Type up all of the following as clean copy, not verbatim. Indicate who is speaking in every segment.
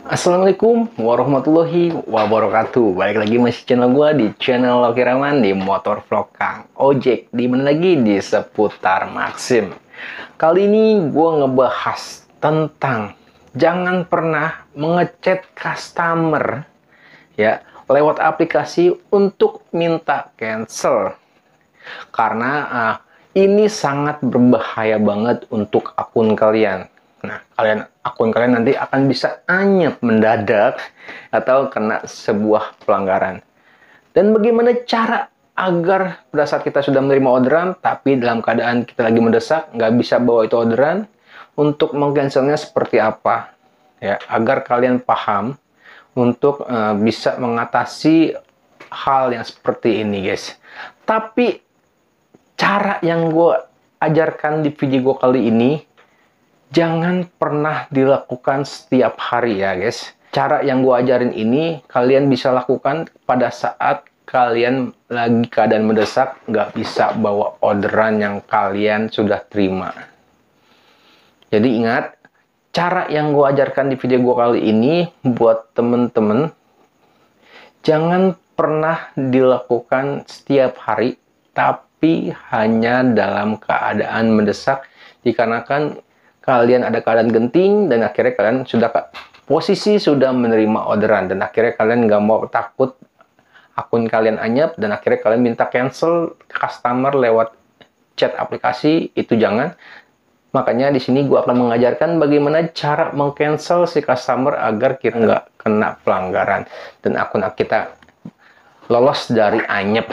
Speaker 1: Assalamualaikum warahmatullahi wabarakatuh. Balik lagi masih channel gua di channel Loki Rahman di Motor Vlog Kang Ojek. Dimana lagi di seputar Maxim. Kali ini gua ngebahas tentang jangan pernah mengechat customer ya lewat aplikasi untuk minta cancel. Karena ini sangat berbahaya banget untuk akun kalian. Nah, akun kalian nanti akan bisa anyep mendadak atau kena sebuah pelanggaran. Dan bagaimana cara agar pada saat kita sudah menerima orderan, tapi dalam keadaan kita lagi mendesak, nggak bisa bawa itu orderan, untuk mengcancelnya seperti apa? Ya, agar kalian paham untuk bisa mengatasi hal yang seperti ini, guys. Tapi cara yang gue ajarkan di video gue kali ini jangan pernah dilakukan setiap hari ya guys. Cara yang gue ajarin ini kalian bisa lakukan pada saat kalian lagi keadaan mendesak, nggak bisa bawa orderan yang kalian sudah terima. Jadi ingat, cara yang gue ajarkan di video gue kali ini buat temen-temen, jangan pernah dilakukan setiap hari, tapi hanya dalam keadaan mendesak, dikarenakan kalian ada keadaan genting dan akhirnya kalian sudah posisi sudah menerima orderan dan akhirnya kalian nggak mau takut akun kalian anyap dan akhirnya kalian minta cancel customer lewat chat aplikasi. Itu jangan. Makanya di sini gue akan mengajarkan bagaimana cara mengcancel si customer agar kita nggak kena pelanggaran dan akun kita lolos dari anyep.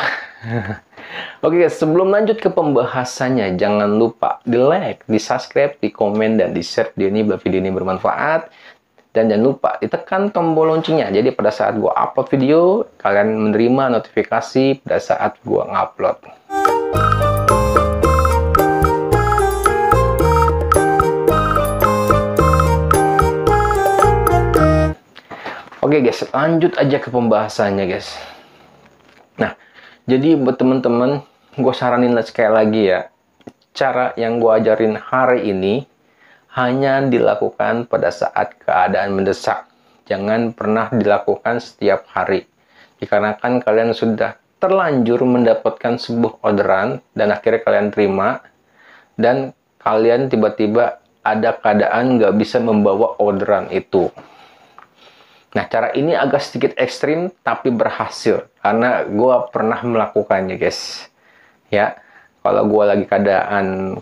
Speaker 1: Oke guys, sebelum lanjut ke pembahasannya, jangan lupa di like, di subscribe, di komen, dan di share video ini bila video ini bermanfaat. Dan jangan lupa ditekan tombol loncengnya, jadi pada saat gua upload video, kalian menerima notifikasi pada saat gua ngupload. Oke guys, lanjut aja ke pembahasannya guys. Nah, jadi buat temen-temen, gue saranin sekali lagi ya, cara yang gue ajarin hari ini hanya dilakukan pada saat keadaan mendesak. Jangan pernah dilakukan setiap hari. Dikarenakan kalian sudah terlanjur mendapatkan sebuah orderan dan akhirnya kalian terima, dan kalian tiba-tiba ada keadaan nggak bisa membawa orderan itu. Nah, cara ini agak sedikit ekstrim, tapi berhasil. Karena gue pernah melakukannya, guys. Ya, kalau gue lagi keadaan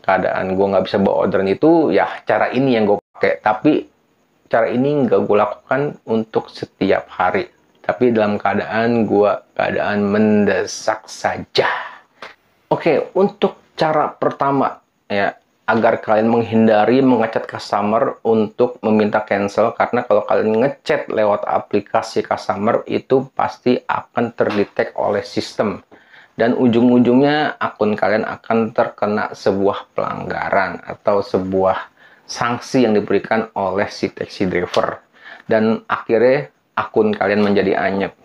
Speaker 1: gue nggak bisa bawa orderan itu, ya cara ini yang gue pakai. Tapi, cara ini nggak gue lakukan untuk setiap hari. Tapi dalam keadaan mendesak saja. Oke, untuk cara pertama, ya, agar kalian menghindari mengechat customer untuk meminta cancel, karena kalau kalian ngechat lewat aplikasi customer itu pasti akan terdetek oleh sistem dan ujung-ujungnya akun kalian akan terkena sebuah pelanggaran atau sebuah sanksi yang diberikan oleh si taxi driver dan akhirnya akun kalian menjadi anyep.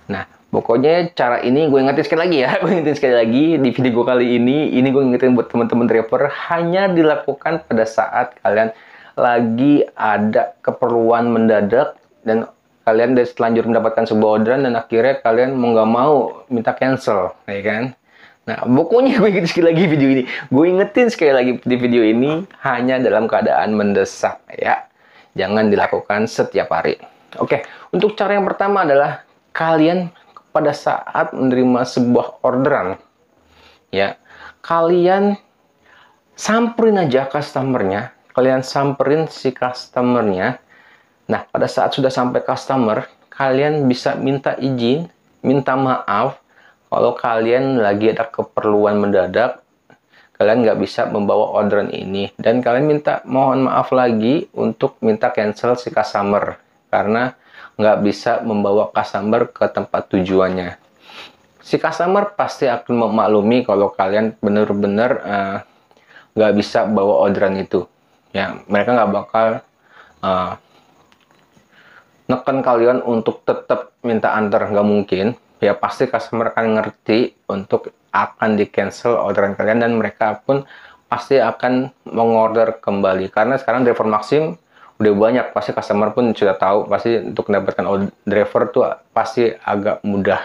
Speaker 1: Nah, pokoknya cara ini gue ingetin sekali lagi ya, gue ingetin sekali lagi di video gue kali ini gue ingetin buat teman-teman driver, hanya dilakukan pada saat kalian lagi ada keperluan mendadak dan kalian udah selanjutnya mendapatkan sebuah orderan dan akhirnya kalian mau nggak mau minta cancel, ya kan? Nah, pokoknya gue ingetin sekali lagi video ini, gue ingetin sekali lagi di video ini hanya dalam keadaan mendesak ya, jangan dilakukan setiap hari. Oke, untuk cara yang pertama adalah kalian pada saat menerima sebuah orderan, ya, kalian samperin aja customernya, kalian samperin si customernya. Nah, pada saat sudah sampai customer, kalian bisa minta izin, minta maaf, kalau kalian lagi ada keperluan mendadak, kalian nggak bisa membawa orderan ini, dan kalian minta mohon maaf lagi untuk minta cancel si customer, karena nggak bisa membawa customer ke tempat tujuannya. Si customer pasti akan memaklumi kalau kalian benar-benar nggak bisa bawa orderan itu. Ya, mereka nggak bakal neken kalian untuk tetap minta antar, nggak mungkin. Ya, pasti customer akan ngerti untuk akan di cancel orderan kalian dan mereka pun pasti akan mengorder kembali. Karena sekarang driver Maxim udah banyak, pasti customer pun sudah tahu, pasti untuk mendapatkan driver tuh pasti agak mudah.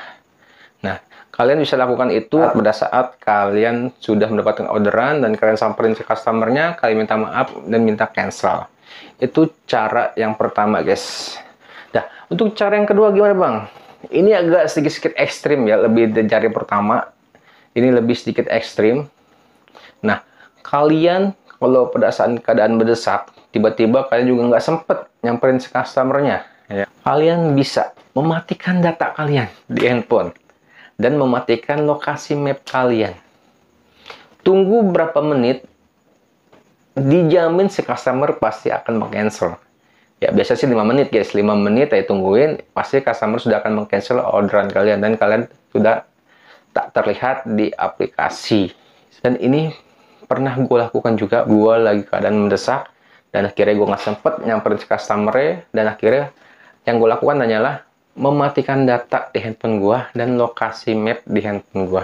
Speaker 1: Nah, kalian bisa lakukan itu pada saat kalian sudah mendapatkan orderan dan kalian samperin ke customernya, kalian minta maaf dan minta cancel. Itu cara yang pertama, guys. Nah, untuk cara yang kedua gimana, Bang? Ini agak sedikit ekstrim ya, lebih dari cara pertama. Ini lebih sedikit ekstrim. Nah, kalian kalau pada saat keadaan mendesak, tiba-tiba kalian juga nggak sempet nyamperin si customernya, ya. Kalian bisa mematikan data kalian di handphone dan mematikan lokasi map kalian. Tunggu berapa menit, dijamin si customer pasti akan meng-cancel. Ya, biasa sih 5 menit, guys. 5 menit saya tungguin, pasti customer sudah akan meng-cancel orderan kalian dan kalian sudah tak terlihat di aplikasi. Dan ini pernah gue lakukan juga. Gue lagi keadaan mendesak dan akhirnya gue nggak sempet nyamperin si customer, dan akhirnya yang gue lakukan hanyalah mematikan data di handphone gue dan lokasi map di handphone gue.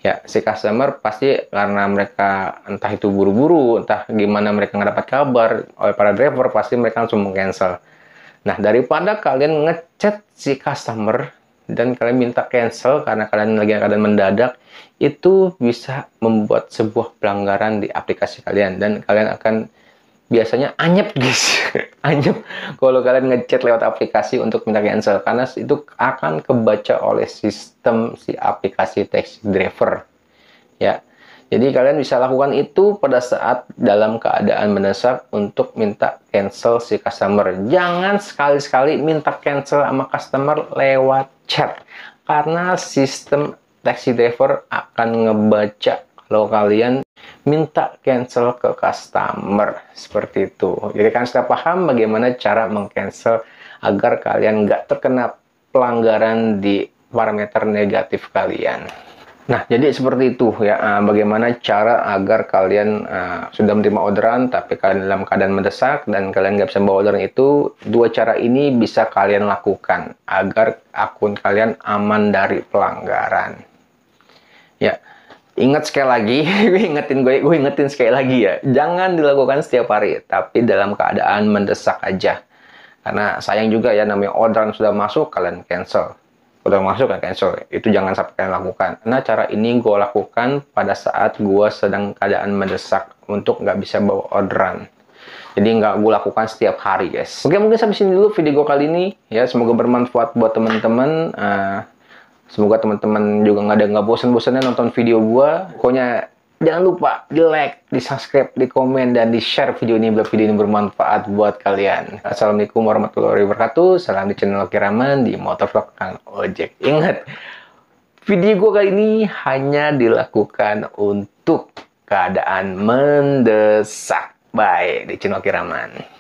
Speaker 1: Ya, si customer pasti karena mereka entah itu buru-buru, entah gimana mereka nggak dapat kabar oleh para driver, pasti mereka langsung meng-cancel. Nah, daripada kalian ngechat si customer dan kalian minta cancel karena kalian lagi keadaan mendadak, itu bisa membuat sebuah pelanggaran di aplikasi kalian dan kalian akan biasanya anyep, guys. Anyep kalau kalian ngechat lewat aplikasi untuk minta cancel, karena itu akan kebaca oleh sistem si aplikasi taxi driver, ya. Jadi kalian bisa lakukan itu pada saat dalam keadaan mendesak untuk minta cancel si customer. Jangan sekali-sekali minta cancel sama customer lewat chat, karena sistem taxi driver akan ngebaca kalau kalian minta cancel ke customer, seperti itu. Jadi kan sudah paham bagaimana cara meng-cancel agar kalian nggak terkena pelanggaran di parameter negatif kalian. Nah, jadi seperti itu ya, bagaimana cara agar kalian sudah menerima orderan tapi kalian dalam keadaan mendesak dan kalian nggak bisa bawa orderan itu. Dua cara ini bisa kalian lakukan agar akun kalian aman dari pelanggaran. Ya, ingat sekali lagi, gue ingetin sekali lagi ya, jangan dilakukan setiap hari, tapi dalam keadaan mendesak aja. Karena sayang juga ya, namanya orderan sudah masuk, kalian cancel. Udah masuk kan cancel, itu jangan sampai kalian lakukan. Nah, cara ini gue lakukan pada saat gue sedang keadaan mendesak untuk nggak bisa bawa orderan. Jadi nggak gue lakukan setiap hari, guys. Oke, mungkin sampai sini dulu video gue kali ini ya. Semoga bermanfaat buat teman-teman. Semoga teman-teman juga nggak bosan-bosannya nonton video gue. Pokoknya jangan lupa di like, di subscribe, di komen, dan di share video ini bila video ini bermanfaat buat kalian. Assalamualaikum warahmatullahi wabarakatuh. Salam di channel Kiraman di Motovlog Kang Ojek. Ingat, video gue kali ini hanya dilakukan untuk keadaan mendesak. Bye di channel Kiraman.